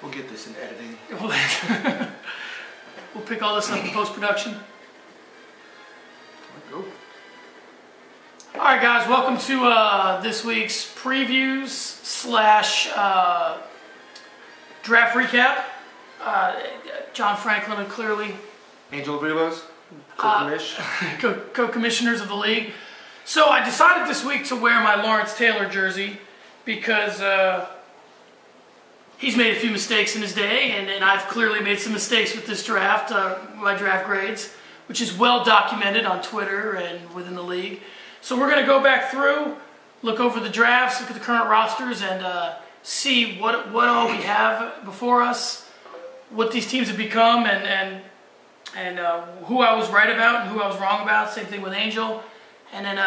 We'll get this in editing. We'll pick all this up in post-production. Go. All right, guys, welcome to this week's previews slash draft recap. John Franklin and clearly Angel Villas, co-commissioners of the league. So I decided this week to wear my Lawrence Taylor jersey because he's made a few mistakes in his day, and I've clearly made some mistakes with this draft, my draft grades, which is well documented on Twitter and within the league. So we're going to go back through, look over the drafts, look at the current rosters, and see what all we have before us, what these teams have become, and who I was right about and who I was wrong about. Same thing with Angel. And then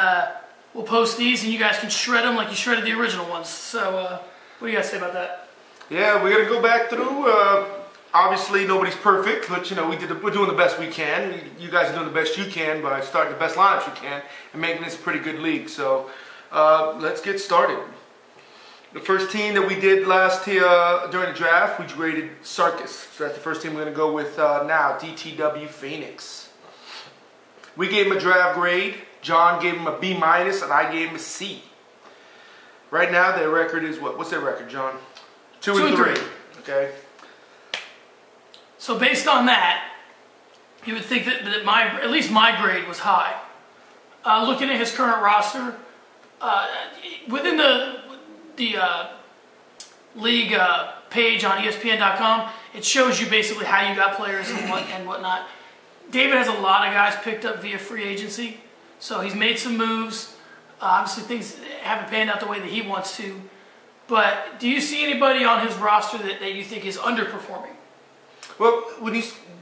we'll post these, and you guys can shred them like you shredded the original ones. So what do you guys say about that? Yeah, we're going to go back through. Obviously, nobody's perfect, but, you know, we're doing the best we can. You guys are doing the best you can by starting the best lineups you can and making this a pretty good league. So let's get started. The first team that we did last year during the draft, we graded Circus. So that's the first team we're going to go with now, DTW Phoenix. We gave him a draft grade. John gave him a B-, and I gave him a C. Right now, their record is what? What's their record, John? 2 and 3. Okay. So based on that, you would think that at least my grade was high. Looking at his current roster, within the league page on ESPN.com, it shows you basically how you got players and whatnot. David has a lot of guys picked up via free agency, so he's made some moves. Obviously, things haven't panned out the way that he wants to. But do you see anybody on his roster that you think is underperforming? Well,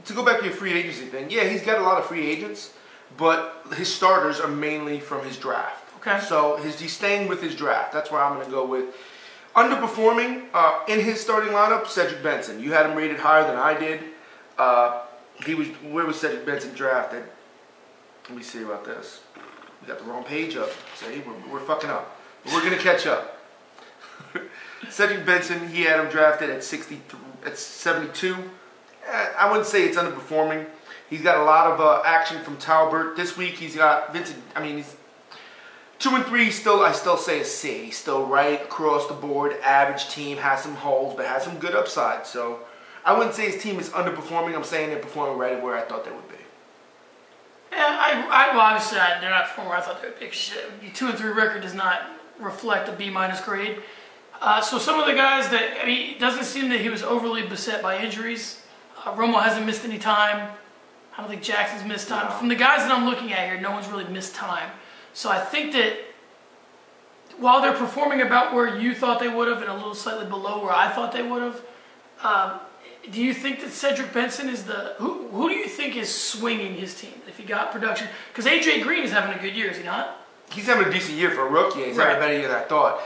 to go back to your free agency thing, yeah, he's got a lot of free agents, but his starters are mainly from his draft. Okay. So he's staying with his draft. That's where I'm going to go with. Underperforming in his starting lineup, Cedric Benson. You had him rated higher than I did. Where was Cedric Benson drafted? Let me see about this. We got the wrong page up. See, we're fucking up. But we're going to catch up. Cedric Benson, he had him drafted at 72. I wouldn't say it's underperforming. He's got a lot of action from Talbert. This week he's got Vincent. I mean, he's 2 and 3. I still say a C. He's still right across the board. Average team, has some holes, but has some good upside. So I wouldn't say his team is underperforming. I'm saying they're performing right where I thought they would be. Yeah, well, obviously they're not performing where I thought they would be. The 2 and 3 record does not reflect a B- grade. So some of the guys that, I mean, it doesn't seem that he was overly beset by injuries. Romo hasn't missed any time. I don't think Jackson's missed time. No. From the guys that I'm looking at here, no one's really missed time. So I think that while they're performing about where you thought they would have and a little slightly below where I thought they would have, do you think that Cedric Benson is who do you think is swinging his team if he got production? Because A.J. Green is having a good year, is he not? He's having a decent year for a rookie. He's having a better year than I thought.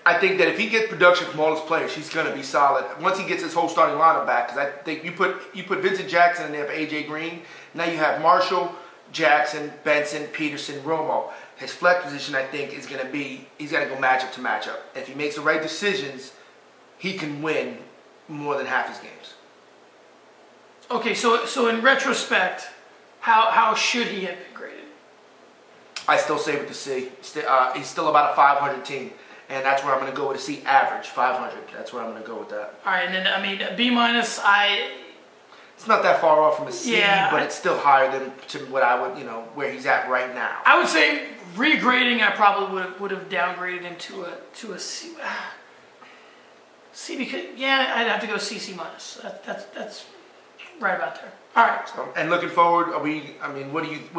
I think that if he gets production from all his players, he's going to be solid. Once he gets his whole starting lineup back, because I think you put Vincent Jackson in there for A.J. Green. Now you have Marshall, Jackson, Benson, Peterson, Romo. His flex position, I think, is going to be, he's got to go matchup to matchup. If he makes the right decisions, he can win more than half his games. Okay, so in retrospect, how should he have been graded? I still say with the C. He's still about a 500 team. And that's where I'm going to go with a C average, 500. That's where I'm going to go with that. All right, and then, I mean, B-, It's not that far off from a C, yeah, but it's still higher than to what I would, where he's at right now. I would say regrading, I probably would have downgraded him to a C. C because, yeah, I'd have to go C, C-. That's right about there. All right. So, and looking forward, what do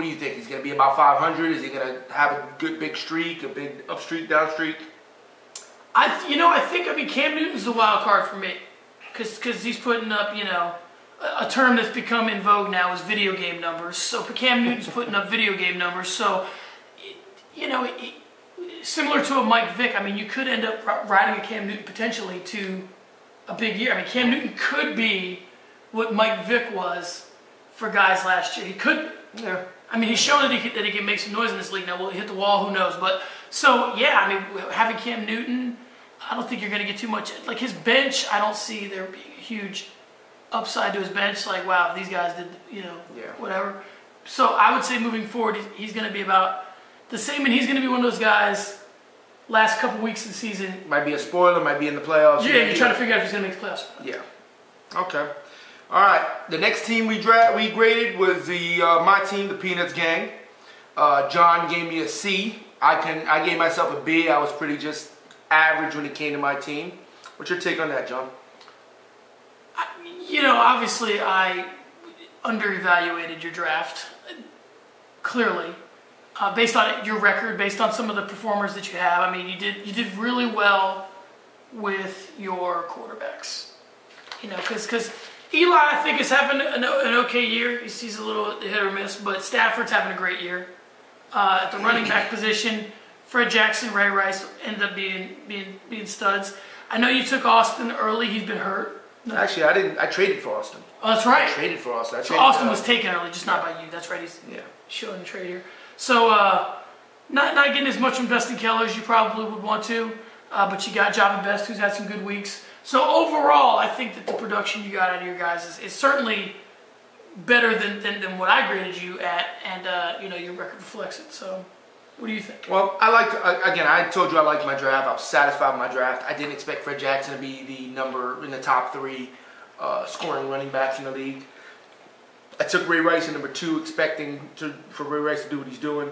you think? He's going to be about 500? Is he going to have a good big streak, a big up streak, down streak? I think Cam Newton's the wild card for me, because he's putting up, a term that's become in vogue now is video game numbers. So Cam Newton's putting up video game numbers. So, similar to a Mike Vick, I mean, you could end up riding a Cam Newton potentially to a big year. I mean, Cam Newton could be what Mike Vick was for guys last year. He could. Yeah. I mean, he's shown that he can make some noise in this league. Now, will he hit the wall? Who knows? But so yeah, I mean, having Cam Newton, I don't think you're going to get too much. Like his bench, I don't see there being a huge upside to his bench. Like, wow, if these guys did, whatever. So I would say moving forward, he's going to be about the same, and he's going to be one of those guys. Last couple weeks of the season, might be a spoiler, might be in the playoffs. Yeah, you're trying to figure out if he's going to make the playoffs. Yeah. Okay. All right. The next team we graded was my team, the Peanuts Gang. John gave me a C. I gave myself a B. I was pretty just average when it came to my team. What's your take on that, John? Obviously I underevaluated your draft. Clearly. Based on your record, based on some of the performers that you have, I mean, you did really well with your quarterbacks. Because Eli, I think, is having an okay year. He's a little hit or miss, but Stafford's having a great year. At the running back position, Fred Jackson, Ray Rice ended up being studs. I know you took Austin early. He's been hurt. Actually, I didn't. I traded for Austin. Oh, that's right. I traded for Austin. So Austin was taken early, just not by you. That's right. He's showing the trade here. So, not getting as much from Dustin Keller as you probably would want to, but you got Java Best, who's had some good weeks. So overall, I think that the production you got out of your guys is certainly better than what I graded you at, and your record reflects it. So, what do you think? Well, I told you I liked my draft. I was satisfied with my draft. I didn't expect Fred Jackson to be the number in the top 3 scoring running backs in the league. I took Ray Rice at number 2, expecting for Ray Rice to do what he's doing.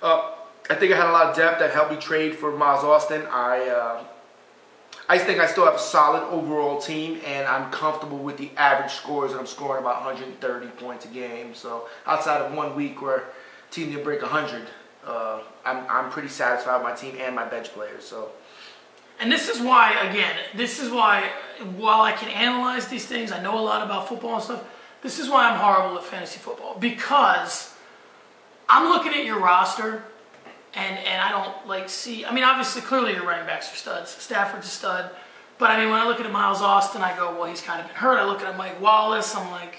I think I had a lot of depth that helped me trade for Miles Austin. I think I still have a solid overall team, and I'm comfortable with the average scores, and I'm scoring about 130 points a game. So outside of 1 week where team didn't break 100, I'm pretty satisfied with my team and my bench players. So. And this is why, while I can analyze these things, I know a lot about football and stuff. This is why I'm horrible at fantasy football, because I'm looking at your roster and I don't see. I mean, obviously, clearly your running backs are studs. Stafford's a stud, but I mean, when I look at Miles Austin, I go, well, he's kind of been hurt. I look at Mike Wallace. I'm like,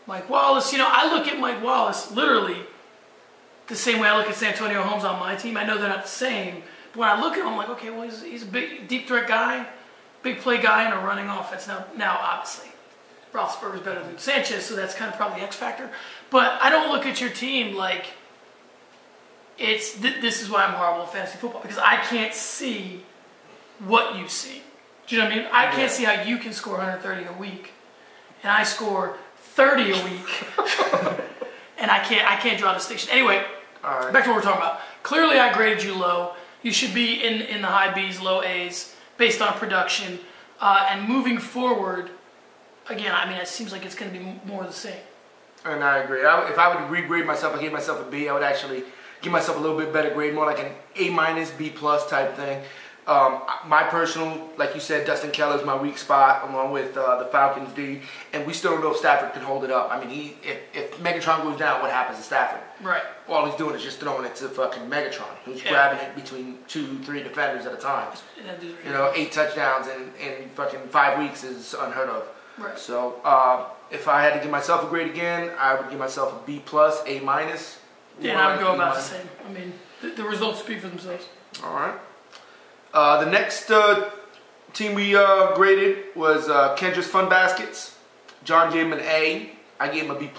Mike Wallace. I look at Mike Wallace literally the same way I look at Santonio Holmes on my team. I know they're not the same, but when I look at him, I'm like, okay, well, he's a big, deep threat guy, big play guy in a running offense. Now, obviously, Roethlisberger's better than Sanchez, so that's kind of probably the X factor. But I don't look at your team like this is why I'm horrible at fantasy football, because I can't see what you see. Do you know what I mean? I can't see how you can score 130 a week, and I score 30 a week, and I can't draw a distinction. Anyway, back to what we're talking about. Clearly, I graded you low. You should be in the high B's, low A's, based on production. And moving forward, again, I mean, it seems like it's going to be more of the same. And I agree. If I would regrade myself, I gave myself a B, I would actually give myself a little bit better grade, more like an A-, B+ type thing. My personal, like you said, Dustin Keller's my weak spot, along with the Falcons D, and we still don't know if Stafford can hold it up. I mean, if Megatron goes down, what happens to Stafford? Right. All he's doing is just throwing it to fucking Megatron, who's grabbing it between 2-3 defenders at a time. 8 touchdowns in fucking 5 weeks is unheard of. Right. So if I had to give myself a grade again, I would give myself a B+, A-. Yeah, and I would go about the same. I mean, the results speak for themselves. All right. The next team we graded was Kendra's Fun Baskets. John gave him an A. I gave him a B+.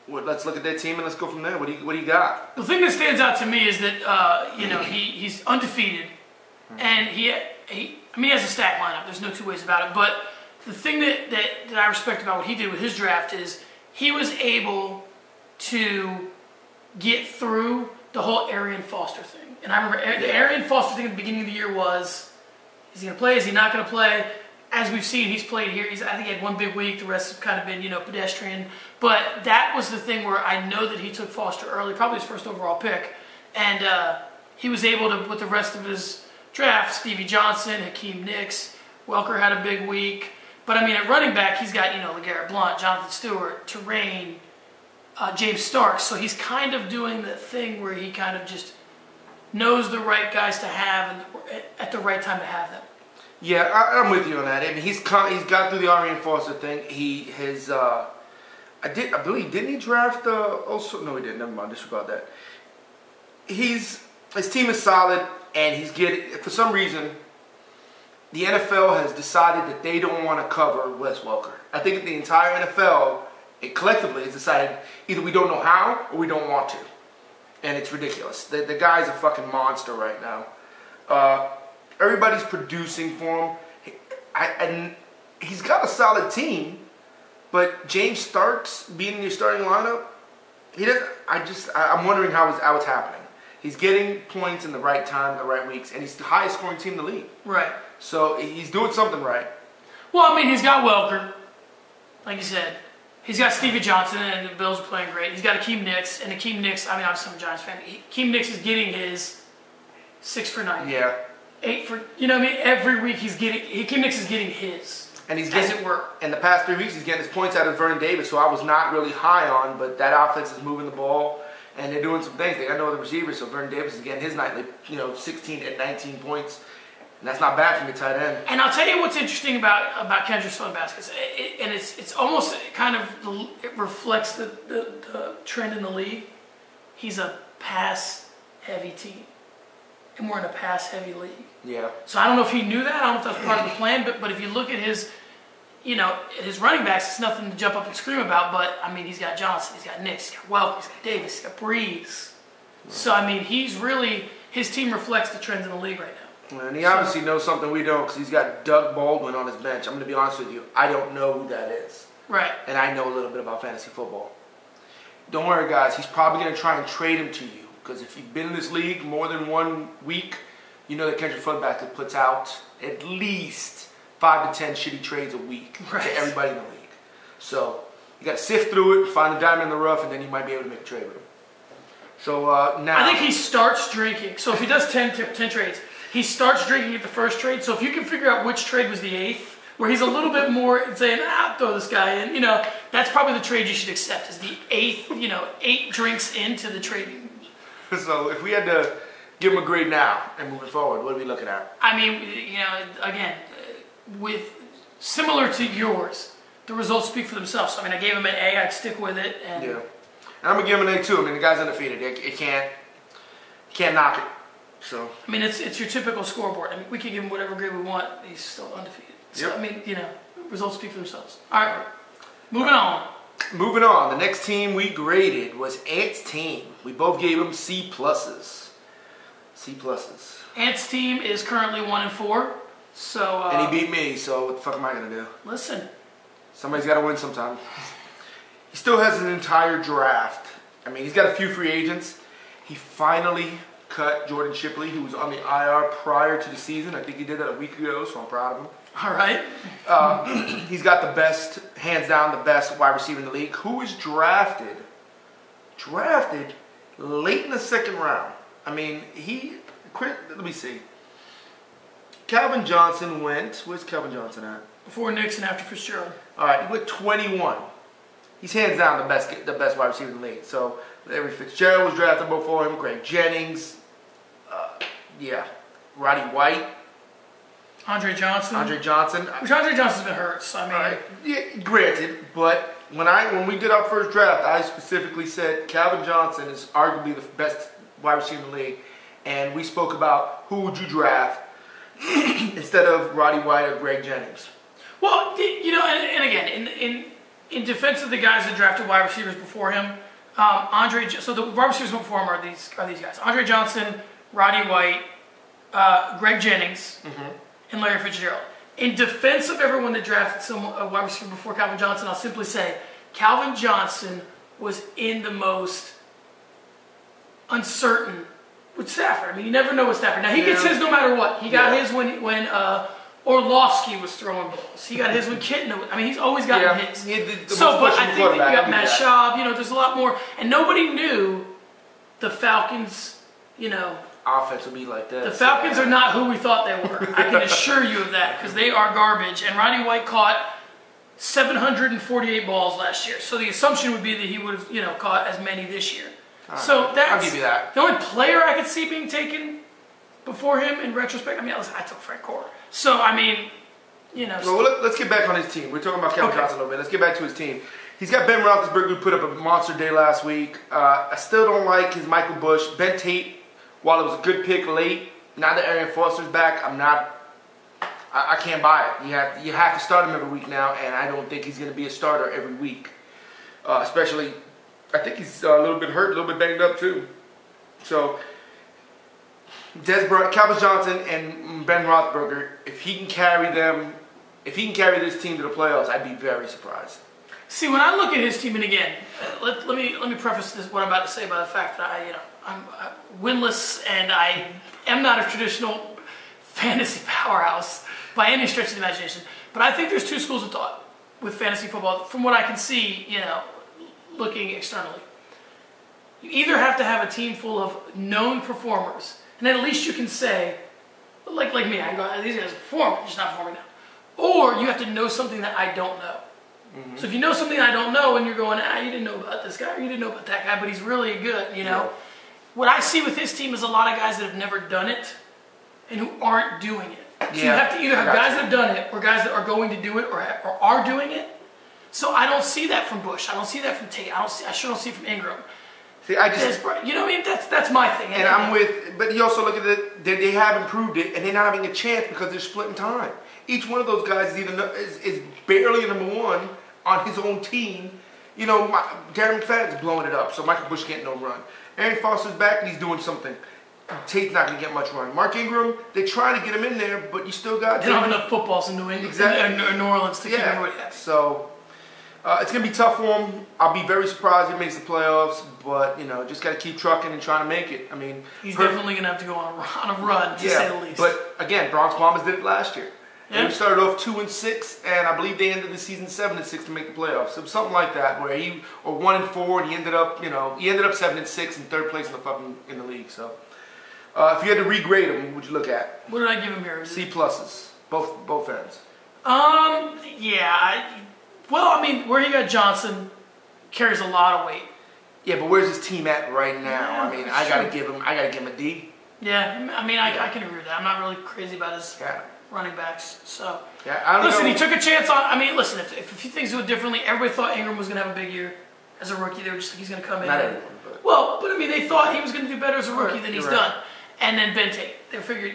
Let's look at that team and let's go from there. What do you got? The thing that stands out to me is that he's undefeated, and he has a stack lineup. There's no two ways about it. But the thing that I respect about what he did with his draft is he was able to get through the whole Arian Foster thing. And I remember the Arian Foster thing at the beginning of the year was, is he going to play? Is he not going to play? As we've seen, he's played here. I think he had one big week. The rest have kind of been, pedestrian. But that was the thing where I know that he took Foster early, probably his first overall pick. And he was able to, with the rest of his draft, Stevie Johnson, Hakeem Nicks, Welker had a big week. But, I mean, at running back, he's got, LeGarrette Blount, Jonathan Stewart, Terrain, James Starks. So he's kind of doing the thing where he kind of just knows the right guys to have and at the right time to have them. Yeah, I'm with you on that. I mean, he's got through the Arian Foster thing. I believe, didn't he draft also? No, he didn't. Never mind. Disregard that. His team is solid, and he's getting, for some reason, the NFL has decided that they don't want to cover Wes Welker. I think the entire NFL, it collectively has decided either we don't know how or we don't want to. And it's ridiculous. The guy's a fucking monster right now. Everybody's producing for him. And he's got a solid team, but James Starks being in your starting lineup, I'm wondering how it's happening. He's getting points in the right time, in the right weeks, and he's the highest scoring team in the league. Right. So he's doing something right. Well, I mean, he's got Welker, like you said. He's got Stevie Johnson, and the Bills are playing great. He's got Akeem Nicks, and Akeem Nicks, I mean, I'm a Giants fan. Akeem Nicks is getting his 6 for 9. Yeah. 8 for, you know what I mean? Every week Akeem Nicks is getting his. And he's getting, as it were. In the past 3 weeks, he's getting his points out of Vernon Davis, who I was not really high on, but that offense is moving the ball, and they're doing some things. They got no other receivers, so Vernon Davis is getting his nightly, 16 and 19 points. And that's not bad from your tight end. And I'll tell you what's interesting about Kendrick's Stone baskets, and it's almost kind of, it reflects the trend in the league. He's a pass-heavy team, and we're in a pass-heavy league. Yeah. So I don't know if he knew that. I don't know if that was part of the plan, but if you look at his, his running backs, it's nothing to jump up and scream about. But I mean, he's got Johnson, he's got Nicks, he's got Welker, he's got Davis, he's got Breeze. Right. So I mean, his team reflects the trends in the league right now. And he obviously knows something we don't, because he's got Doug Baldwin on his bench. I'm going to be honest with you. I don't know who that is. Right. And I know a little bit about fantasy football. Don't worry, guys. He's probably going to try and trade him to you, because if you've been in this league more than 1 week, you know that Kendrick Footbasket puts out at least 5 to 10 shitty trades a week to everybody in the league. So you got to sift through it, find the diamond in the rough, and then you might be able to make a trade with him. So now... I think he starts drinking. So if he does 10 trades... He starts drinking at the first trade, so if you can figure out which trade was the 8th, where he's a little bit more saying, throw this guy in, that's probably the trade you should accept, is the 8th, 8 drinks into the trading. So if we had to give him a grade now and moving forward, what are we looking at? I mean, again, with similar to yours, the results speak for themselves. So, I mean, I gave him an A, I'd stick with it. And yeah. And I'm going to give him an A too. I mean, the guy's undefeated. It can't knock it. So I mean, it's your typical scoreboard. I mean, we can give him whatever grade we want. He's still undefeated. So, I mean, results speak for themselves. All right, moving on. Moving on. The next team we graded was Ant's team. We both gave him C pluses. C pluses. Ant's team is currently 1-4. So and he beat me. So what the fuck am I gonna do? Listen, somebody's got to win sometime. He still has an entire draft. I mean, he's got a few free agents. He finally cut Jordan Shipley, who was on the IR prior to the season. I think he did that a week ago, so I'm proud of him. All right. He's got the best, hands down, the best wide receiver in the league. Who was drafted late in the second round. I mean, let me see. Calvin Johnson went, where's Calvin Johnson at? Before Nixon, after Fitzgerald. All right, he went 21. He's hands down the best wide receiver in the league. So Larry Fitzgerald was drafted before him. Greg Jennings, Roddy White, Andre Johnson. Which Andre Johnson's been hurt. So I mean, yeah, granted, but when we did our first draft, I specifically said Calvin Johnson is arguably the best wide receiver in the league, and we spoke about who would you draft instead of Roddy White or Greg Jennings. Well, and again, in defense of the guys that drafted wide receivers before him, so the wide receivers before him are these guys: Andre Johnson, Roddy White, Greg Jennings, and Larry Fitzgerald. In defense of everyone that drafted a wide receiver before Calvin Johnson, I'll simply say Calvin Johnson was in the most uncertain with Stafford. I mean, you never know with Stafford. Now, he gets his no matter what. He got his when Orlovsky was throwing balls. He got his when Kitten. I mean, he's always gotten his. But I think that you got Matt Schaub. There's a lot more. And nobody knew the Falcons, offense would be like that. The Falcons are not who we thought they were. I can assure you of that, because they are garbage. And Roddy White caught 748 balls last year. So the assumption would be that he would have, caught as many this year. Right. So I'll give you that. The only player I could see being taken before him in retrospect, I took Frank Gore. So, Well, let's get back on his team. We're talking about Calvin Johnson a little bit. Let's get back to his team. He's got Ben Roethlisberger, who put up a monster day last week. I still don't like his Michael Bush. Ben Tate, while it was a good pick late, now that Arian Foster's back, I can't buy it. You have to start him every week now, and I don't think he's going to be a starter every week. Especially, I think he's a little bit hurt, a little bit banged up too. So, Calvin Johnson and Ben Roethlisberger, if he can carry this team to the playoffs, I'd be very surprised. See, when I look at his team, and again, let me preface this what I'm about to say by the fact that I'm winless and I am not a traditional fantasy powerhouse by any stretch of the imagination. But I think there's two schools of thought with fantasy football, from what I can see, looking externally. You either have to have a team full of known performers, and at least you can say, like me, I go, these guys are performing, just not performing now. Or you have to know something that I don't know. Mm-hmm. So if you know something I don't know, and you're going, you didn't know about this guy, or you didn't know about that guy, but he's really good, Yeah. What I see with his team is a lot of guys that have never done it, and who aren't doing it. So you have to either have guys that have done it, or guys that are going to do it, or are doing it. So I don't see that from Bush. I don't see that from Tate. I sure don't see it from Ingram. See, I just, what I mean? That's my thing. And I'm with, but you also look at it, they have improved it, and they're not having a chance because they're splitting time. Each one of those guys is barely a number one on his own team. Darren McFadden's blowing it up, so Michael Bush getting no run. Arian Foster's back, and he's doing something. Tate's not going to get much run. Mark Ingram, they're trying to get him in there, but you still got... They don't have enough footballs in New England, New Orleans to keep everybody happy. So, it's going to be tough for him. I'll be very surprised if he makes the playoffs, but, just got to keep trucking and trying to make it. I mean... He's definitely going to have to go on a run, to say the least. But, again, Bronx Bombers did it last year. They started off 2-6, and I believe they ended the season 7-6 to make the playoffs. So something like that, where 1-4, and he ended up, 7-6 in third place in the league. So, if you had to regrade him, what would you look at? What did I give him here? C pluses, both ends. Where you got Johnson carries a lot of weight. Yeah, but where's his team at right now? I gotta give him a D. Yeah, I can agree with that. I'm not really crazy about his running backs. So he took a chance on. If a few things went differently, everybody thought Ingram was going to have a big year as a rookie. They were just like, he's going to come in. Not everyone, they thought he was going to do better as a rookie than he's done. And then Ben Tate, they figured,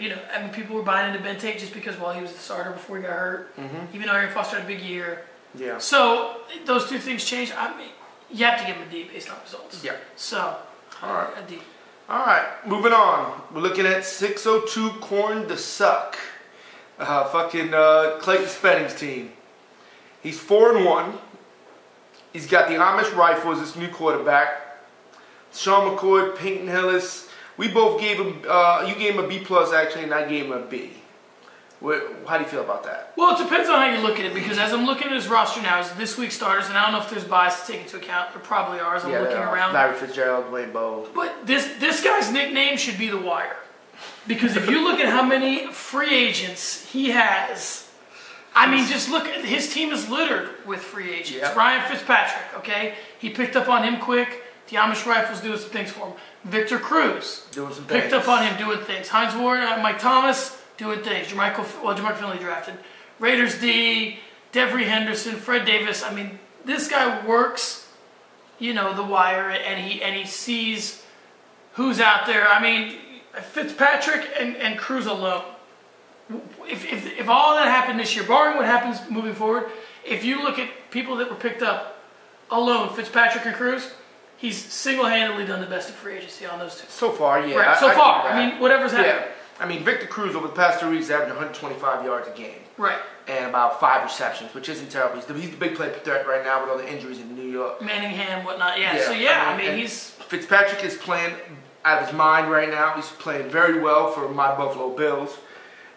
people were buying into Ben Tate just because he was the starter before he got hurt. Mm-hmm. Even though Arian Foster had a big year. Yeah. So those two things changed. You have to give him a D based on results. Yeah. So all right, a D. All right, moving on. We're looking at 602 Corn to Suck. Clayton Spenning's team. He's 4-1. He's got the Amish Rifle as his new quarterback. Sean McCoy, Peyton Hillis. We both gave him. You gave him a B+ actually, and I gave him a B. How do you feel about that? Well, it depends on how you look at it, because as I'm looking at his roster now, it's this week's starters, and I don't know if there's bias to take into account. There probably are as I'm looking around. Larry Fitzgerald, Dwayne Bowe. But this guy's nickname should be The Wire. Because if you look at how many free agents he has, just look at his team is littered with free agents. Yep. Ryan Fitzpatrick, okay? He picked up on him quick. The Amish Rifles doing some things for him. Victor Cruz doing some things. Picked up on him doing things. Hines Ward, Mike Thomas doing things. Jermichael Finley drafted. Raiders D, Devery Henderson, Fred Davis. This guy works, The Wire, and he sees who's out there. Fitzpatrick and Cruz alone. If all that happened this year, barring what happens moving forward, if you look at people that were picked up alone, Fitzpatrick and Cruz, he's single-handedly done the best of free agency on those two. So far, yeah. Right. So far. Whatever's happened. Yeah. Victor Cruz over the past 2 weeks averaged 125 yards a game. Right. And about 5 receptions, which isn't terrible. He's the big play threat right now with all the injuries in New York. Manningham, whatnot. Yeah. So he's Fitzpatrick is playing out of his mind right now. He's playing very well for my Buffalo Bills,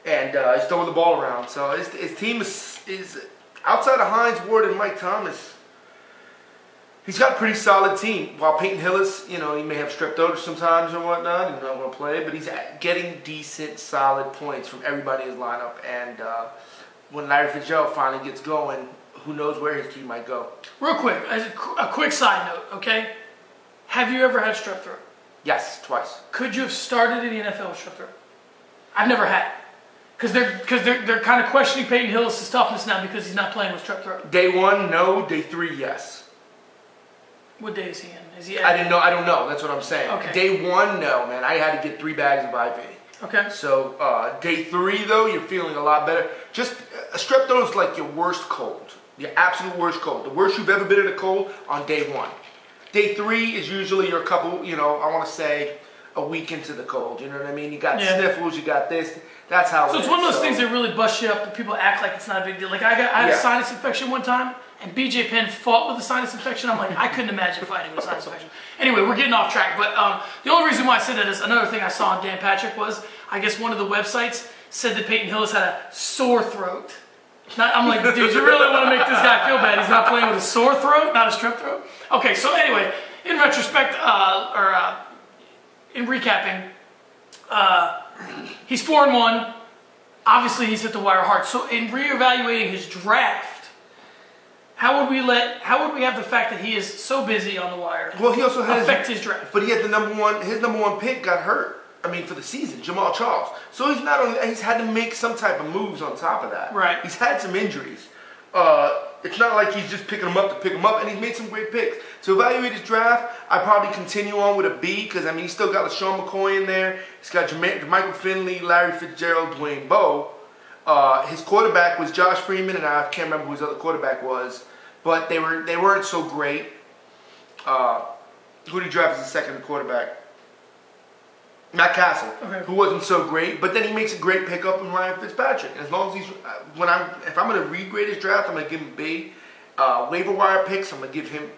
and he's throwing the ball around. So his team is outside of Hines Ward and Mike Thomas. He's got a pretty solid team. While Peyton Hillis, he may have strep throat sometimes and whatnot, and not want to play, but he's getting decent, solid points from everybody in his lineup. And when Larry Fitzgerald finally gets going, who knows where his team might go. Real quick, as a quick side note, okay? Have you ever had strep throat? Yes, twice. Could you have started in the NFL with strep throat? I've never had it. Because they're kind of questioning Peyton Hillis' toughness now because he's not playing with strep throat. Day 1, no. Day 3, yes. What day is he in? I don't know. That's what I'm saying. Okay. Day 1, no, man. I had to get 3 bags of IV. Okay. So day 3 though, you're feeling a lot better. Just strep throat is like your worst cold, your absolute worst cold, the worst you've ever been in a cold on day 1. Day 3 is usually your couple, I want to say a week into the cold. You know what I mean? You got sniffles, you got this. That's how. So it's one of those things that really bust you up. That people act like it's not a big deal. Like I had a sinus infection one time, and BJ Penn fought with a sinus infection. I'm like, I couldn't imagine fighting with a sinus infection. Anyway, we're getting off track. But the only reason why I said that is another thing I saw on Dan Patrick was I guess one of the websites said that Peyton Hillis had a sore throat. I'm like, dude, you really want to make this guy feel bad? He's not playing with a sore throat, not a strep throat. Okay, so anyway, in retrospect, in recapping, he's 4-1. Obviously, he's hit the wire hard. So, in reevaluating his draft, how would we have the fact that he is so busy on the wire? Well, he also had affect his draft. But he had his number one pick got hurt. For the season, Jamal Charles. So he's had to make some type of moves on top of that. Right. He's had some injuries. It's not like he's just picking them up to pick them up, and he's made some great picks. To evaluate his draft, I'd probably continue on with a B, because, he's still got LaShawn McCoy in there. He's got Michael Finley, Larry Fitzgerald, Dwayne Bowe. His quarterback was Josh Freeman, and I can't remember who his other quarterback was, but they weren't so great. Who did he draft as the second quarterback? Matt Castle, who wasn't so great, but then he makes a great pickup in Ryan Fitzpatrick. And as long as if I'm going to regrade his draft, I'm going to give him a B. Waiver wire picks, I'm going to give him.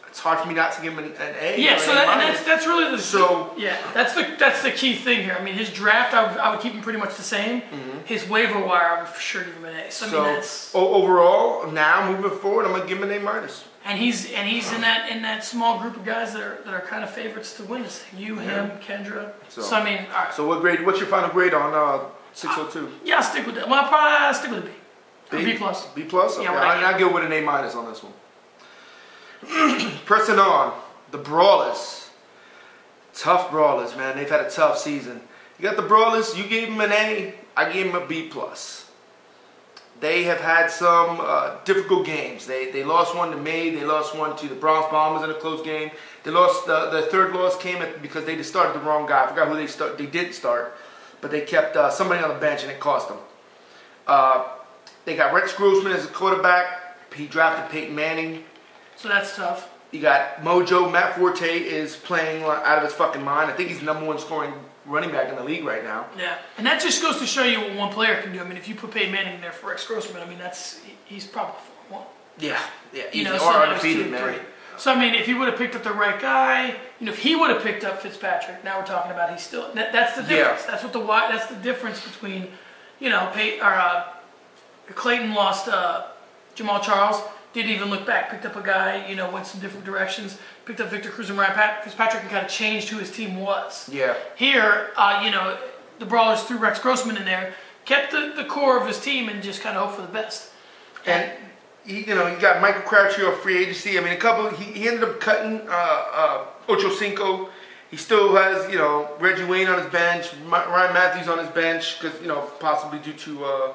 It's hard for me not to give him an A. Yeah, so that's really that's the key thing here. His draft, I would keep him pretty much the same. Mm-hmm. His waiver wire, I would for sure give him an A. So overall, now moving forward, I'm going to give him an A-. And he's in that small group of guys that are kind of favorites to win this thing. You, him, Kendra. So all right. So what grade? What's your final grade on 602? Yeah, I'll stick with that. Well, I'll probably stick with a B. B plus. B plus. Okay. Yeah, I'll go with an A- on this one. Pressing on, the Brawlers. Tough Brawlers, man. They've had a tough season. You got the Brawlers. You gave them an A. I gave them a B plus. They have had some difficult games. They lost one to me. They lost one to the Bronx Bombers in a close game. They lost the third loss came because they just started the wrong guy. I forgot who they did start, but they kept somebody on the bench and it cost them. They got Rex Grossman as a quarterback. He drafted Peyton Manning. So that's tough. You got Mojo. Matt Forte is playing out of his fucking mind. I think he's number 1 scoring running back in the league right now. Yeah, and that just goes to show you what one player can do. If you put Peyton Manning in there for Rex Grossman, he's probably 4-1. Yeah, easy. Or So undefeated, man. So if he would have picked up the right guy, if he would have picked up Fitzpatrick, now we're talking about he's still. That's the difference. Yeah. That's the difference between, Clayton lost Jamal Charles. Didn't even look back. Picked up a guy, went some different directions. Picked up Victor Cruz and Ryan Fitzpatrick and kind of changed who his team was. Yeah. Here, the Brawlers threw Rex Grossman in there, kept the core of his team, and just kind of hope for the best. And you got Michael Crabtree off free agency. He ended up cutting Ocho Cinco. He still has Reggie Wayne on his bench, Ryan Matthews on his bench because possibly due to